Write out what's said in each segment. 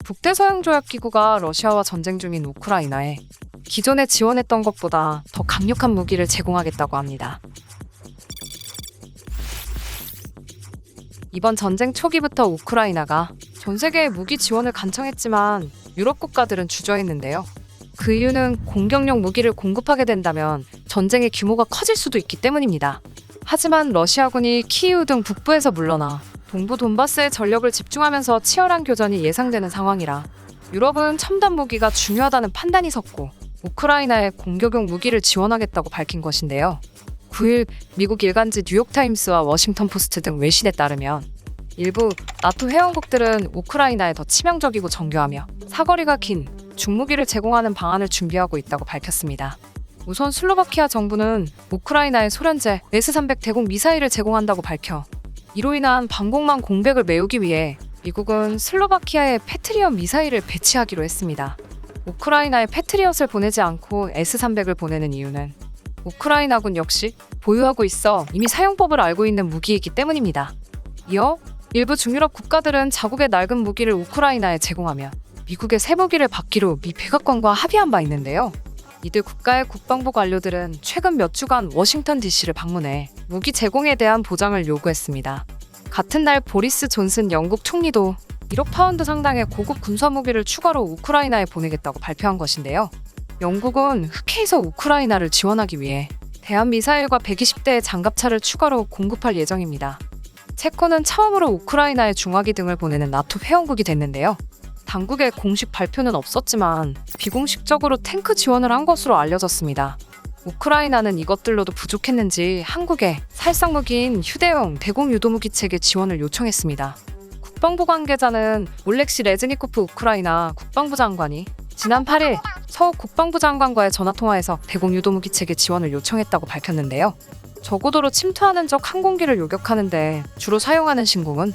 북대서양조약기구가 러시아와 전쟁 중인 우크라이나에 기존에 지원했던 것보다 더 강력한 무기를 제공하겠다고 합니다. 이번 전쟁 초기부터 우크라이나가 전 세계에 무기 지원을 간청했지만 유럽 국가들은 주저했는데요. 그 이유는 공격용 무기를 공급하게 된다면 전쟁의 규모가 커질 수도 있기 때문입니다. 하지만 러시아군이 키이우 등 북부에서 물러나 동부 돈바스에 전력을 집중하면서 치열한 교전이 예상되는 상황이라 유럽은 첨단 무기가 중요하다는 판단이 섰고 우크라이나에 공격용 무기를 지원하겠다고 밝힌 것인데요. 9일 미국 일간지 뉴욕타임스와 워싱턴 포스트 등 외신에 따르면 일부 나토 회원국들은 우크라이나에 더 치명적이고 정교하며 사거리가 긴 중무기를 제공하는 방안을 준비하고 있다고 밝혔습니다. 우선 슬로바키아 정부는 우크라이나에 소련제 S-300 대공 미사일을 제공한다고 밝혀 이로 인한 방공망 공백을 메우기 위해 미국은 슬로바키아에 패트리엇 미사일을 배치하기로 했습니다. 우크라이나에 패트리엇을 보내지 않고 S-300을 보내는 이유는 우크라이나군 역시 보유하고 있어 이미 사용법을 알고 있는 무기이기 때문입니다. 이어 일부 중유럽 국가들은 자국의 낡은 무기를 우크라이나에 제공하며 미국의 새 무기를 받기로 미 백악관과 합의한 바 있는데요. 이들 국가의 국방부 관료들은 최근 몇 주간 워싱턴 DC를 방문해 무기 제공에 대한 보장을 요구했습니다. 같은 날 보리스 존슨 영국 총리도 1억 파운드 상당의 고급 군사 무기를 추가로 우크라이나에 보내겠다고 발표한 것인데요. 영국은 흑해에서 우크라이나를 지원하기 위해 대한미사일과 120대의 장갑차를 추가로 공급할 예정입니다. 체코는 처음으로 우크라이나에 중화기 등을 보내는 나토 회원국이 됐는데요. 당국의 공식 발표는 없었지만 비공식적으로 탱크 지원을 한 것으로 알려졌습니다. 우크라이나는 이것들로도 부족했는지 한국에 살상 무기인 휴대용 대공 유도무기 체계 지원을 요청했습니다. 국방부 관계자는 올렉시 레즈니코프 우크라이나 국방부 장관이 지난 8일 서욱 국방부 장관과의 전화통화에서 대공 유도무기 체계 지원을 요청했다고 밝혔는데요. 저고도로 침투하는 적 항공기를 요격하는데 주로 사용하는 신궁은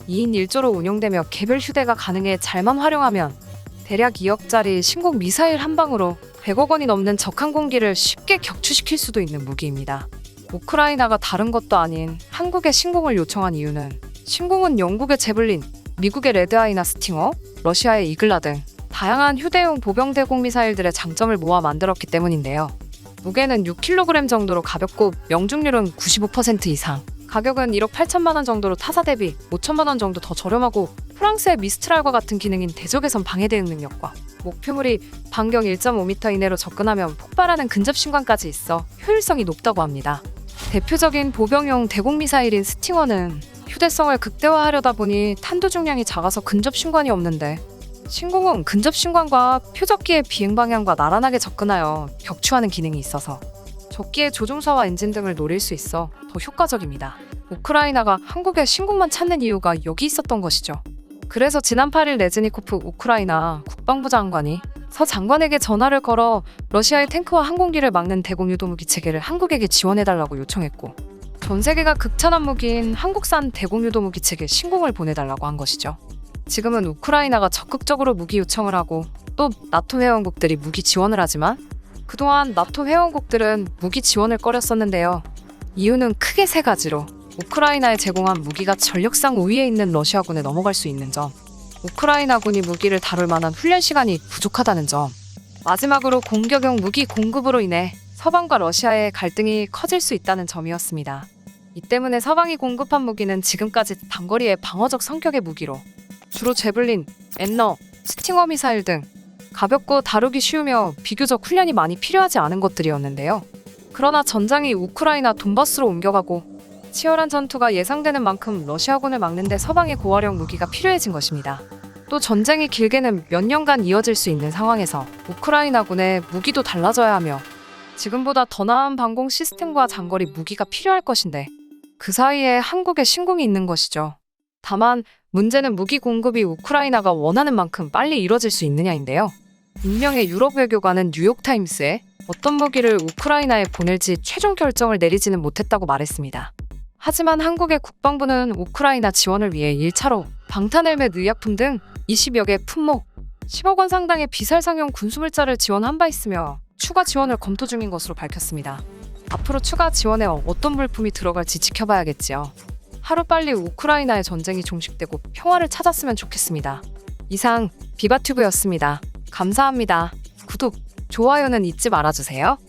2인 1조로 운용되며 개별 휴대가 가능해 잘만 활용하면 대략 2억짜리 신궁 미사일 한 방으로 100억 원이 넘는 적 항공기를 쉽게 격추시킬 수도 있는 무기입니다. 우크라이나가 다른 것도 아닌 한국의 신궁을 요청한 이유는 신궁은 영국의 제블린, 미국의 레드아이나 스팅어, 러시아의 이글라 등 다양한 휴대용 보병 대공 미사일들의 장점을 모아 만들었기 때문인데요. 무게는 6kg 정도로 가볍고 명중률은 95% 이상, 가격은 1억 8천만 원 정도로 타사 대비 5천만 원 정도 더 저렴하고 프랑스의 미스트랄과 같은 기능인 대적외선 방해 대응 능력과 목표물이 반경 1.5m 이내로 접근하면 폭발하는 근접 신관까지 있어 효율성이 높다고 합니다. 대표적인 보병용 대공 미사일인 스팅어는 휴대성을 극대화하려다 보니 탄두 중량이 작아서 근접 신관이 없는데 신궁은 근접 신관과 표적기의 비행 방향과 나란하게 접근하여 격추하는 기능이 있어서 적기의 조종사와 엔진 등을 노릴 수 있어 더 효과적입니다. 우크라이나가 한국의 신궁만 찾는 이유가 여기 있었던 것이죠. 그래서 지난 8일 레즈니코프 우크라이나 국방부 장관이 서 장관에게 전화를 걸어 러시아의 탱크와 항공기를 막는 대공 유도무기 체계를 한국에게 지원해달라고 요청했고 전 세계가 극찬한 무기인 한국산 대공 유도무기 체계 신궁을 보내달라고 한 것이죠. 지금은 우크라이나가 적극적으로 무기 요청을 하고 또 나토 회원국들이 무기 지원을 하지만 그동안 나토 회원국들은 무기 지원을 꺼렸었는데요. 이유는 크게 세 가지로 우크라이나에 제공한 무기가 전력상 우위에 있는 러시아군에 넘어갈 수 있는 점, 우크라이나군이 무기를 다룰 만한 훈련 시간이 부족하다는 점, 마지막으로 공격용 무기 공급으로 인해 서방과 러시아의 갈등이 커질 수 있다는 점이었습니다. 이 때문에 서방이 공급한 무기는 지금까지 단거리의 방어적 성격의 무기로 주로 제블린, 엔너, 스팅어 미사일 등 가볍고 다루기 쉬우며 비교적 훈련이 많이 필요하지 않은 것들이었는데요. 그러나 전장이 우크라이나 돈바스로 옮겨가고 치열한 전투가 예상되는 만큼 러시아군을 막는 데 서방의 고화력 무기가 필요해진 것입니다. 또 전쟁이 길게는 몇 년간 이어질 수 있는 상황에서 우크라이나군의 무기도 달라져야 하며 지금보다 더 나은 방공 시스템과 장거리 무기가 필요할 것인데 그 사이에 한국의 신궁이 있는 것이죠. 다만 문제는 무기 공급이 우크라이나가 원하는 만큼 빨리 이뤄질 수 있느냐인데요. 익명의 유럽 외교관은 뉴욕타임스에 어떤 무기를 우크라이나에 보낼지 최종 결정을 내리지는 못했다고 말했습니다. 하지만 한국의 국방부는 우크라이나 지원을 위해 1차로 방탄헬멧 의약품 등 20여 개 품목, 10억 원 상당의 비살상용 군수물자를 지원한 바 있으며 추가 지원을 검토 중인 것으로 밝혔습니다. 앞으로 추가 지원에 어떤 물품이 들어갈지 지켜봐야겠지요. 하루빨리 우크라이나의 전쟁이 종식되고 평화를 찾았으면 좋겠습니다. 이상 비바튜브였습니다. 감사합니다. 구독, 좋아요는 잊지 말아주세요.